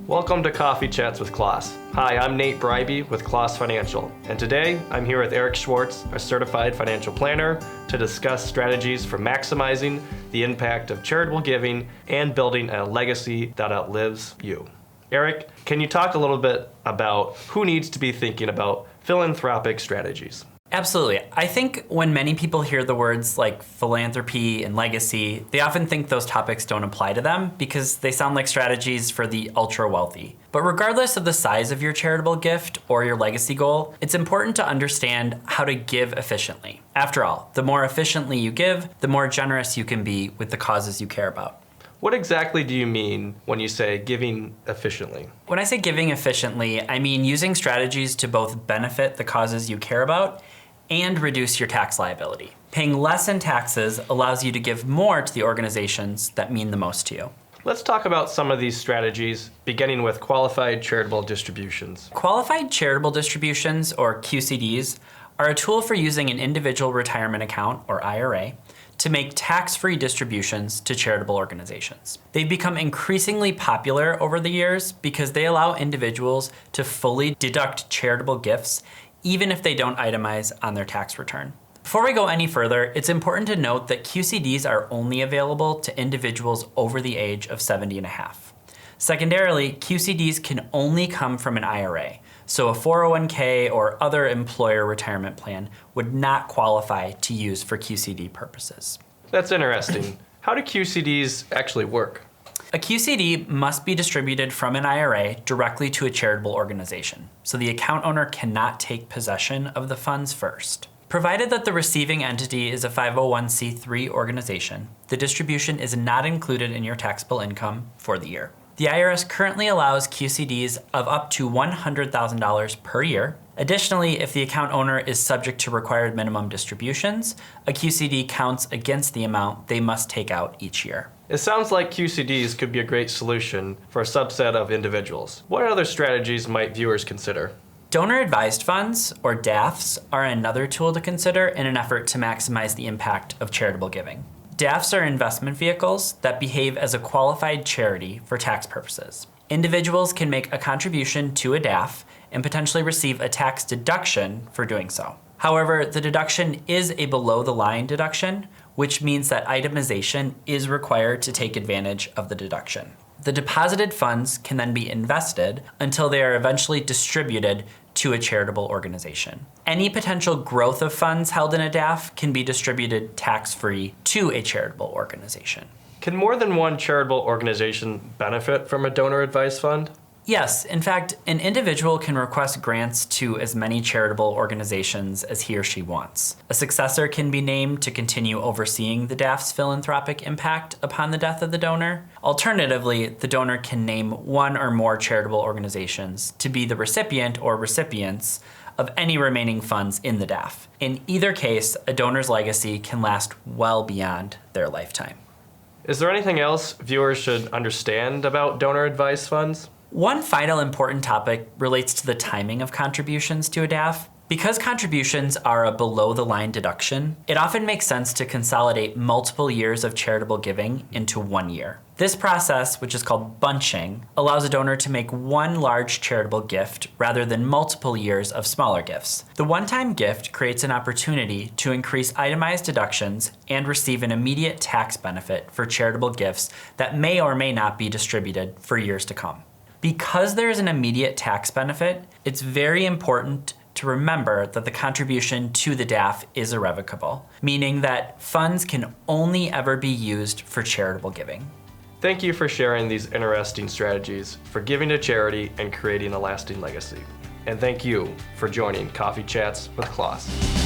Welcome to Coffee Chats with Klaas. Hi, I'm Nate Bribey with Klaas Financial, and today I'm here with Eric Schwartz, a certified financial planner, to discuss strategies for maximizing the impact of charitable giving and building a legacy that outlives you. Eric, can you talk a little bit about who needs to be thinking about philanthropic strategies? Absolutely. I think when many people hear the words like philanthropy and legacy, they often think those topics don't apply to them because they sound like strategies for the ultra wealthy. But regardless of the size of your charitable gift or your legacy goal, it's important to understand how to give efficiently. After all, the more efficiently you give, the more generous you can be with the causes you care about. What exactly do you mean when you say giving efficiently? When I say giving efficiently, I mean using strategies to both benefit the causes you care about and reduce your tax liability. Paying less in taxes allows you to give more to the organizations that mean the most to you. Let's talk about some of these strategies, beginning with qualified charitable distributions. Qualified charitable distributions, or QCDs, are a tool for using an individual retirement account, or IRA, to make tax-free distributions to charitable organizations. They've become increasingly popular over the years because they allow individuals to fully deduct charitable gifts even if they don't itemize on their tax return. Before we go any further, it's important to note that QCDs are only available to individuals over the age of 70 and a half. Secondarily, QCDs can only come from an IRA, so a 401k or other employer retirement plan would not qualify to use for QCD purposes. That's interesting. How do QCDs actually work? A QCD must be distributed from an IRA directly to a charitable organization, so the account owner cannot take possession of the funds first. Provided that the receiving entity is a 501c3 organization, the distribution is not included in your taxable income for the year. The IRS currently allows QCDs of up to $100,000 per year. Additionally, if the account owner is subject to required minimum distributions, a QCD counts against the amount they must take out each year. It sounds like QCDs could be a great solution for a subset of individuals. What other strategies might viewers consider? Donor-advised funds, or DAFs, are another tool to consider in an effort to maximize the impact of charitable giving. DAFs are investment vehicles that behave as a qualified charity for tax purposes. Individuals can make a contribution to a DAF and potentially receive a tax deduction for doing so. However, the deduction is a below-the-line deduction, which means that itemization is required to take advantage of the deduction. The deposited funds can then be invested until they are eventually distributed to a charitable organization. Any potential growth of funds held in a DAF can be distributed tax-free to a charitable organization. Can more than one charitable organization benefit from a donor-advised fund? Yes, in fact, an individual can request grants to as many charitable organizations as he or she wants. A successor can be named to continue overseeing the DAF's philanthropic impact upon the death of the donor. Alternatively, the donor can name one or more charitable organizations to be the recipient or recipients of any remaining funds in the DAF. In either case, a donor's legacy can last well beyond their lifetime. Is there anything else viewers should understand about donor-advised funds? One final important topic relates to the timing of contributions to a DAF. Because contributions are a below-the-line deduction, it often makes sense to consolidate multiple years of charitable giving into 1 year. This process, which is called bunching, allows a donor to make one large charitable gift rather than multiple years of smaller gifts. The one-time gift creates an opportunity to increase itemized deductions and receive an immediate tax benefit for charitable gifts that may or may not be distributed for years to come. Because there is an immediate tax benefit, it's very important to remember that the contribution to the DAF is irrevocable, meaning that funds can only ever be used for charitable giving. Thank you for sharing these interesting strategies for giving to charity and creating a lasting legacy. And thank you for joining Coffee Chats with Klaas.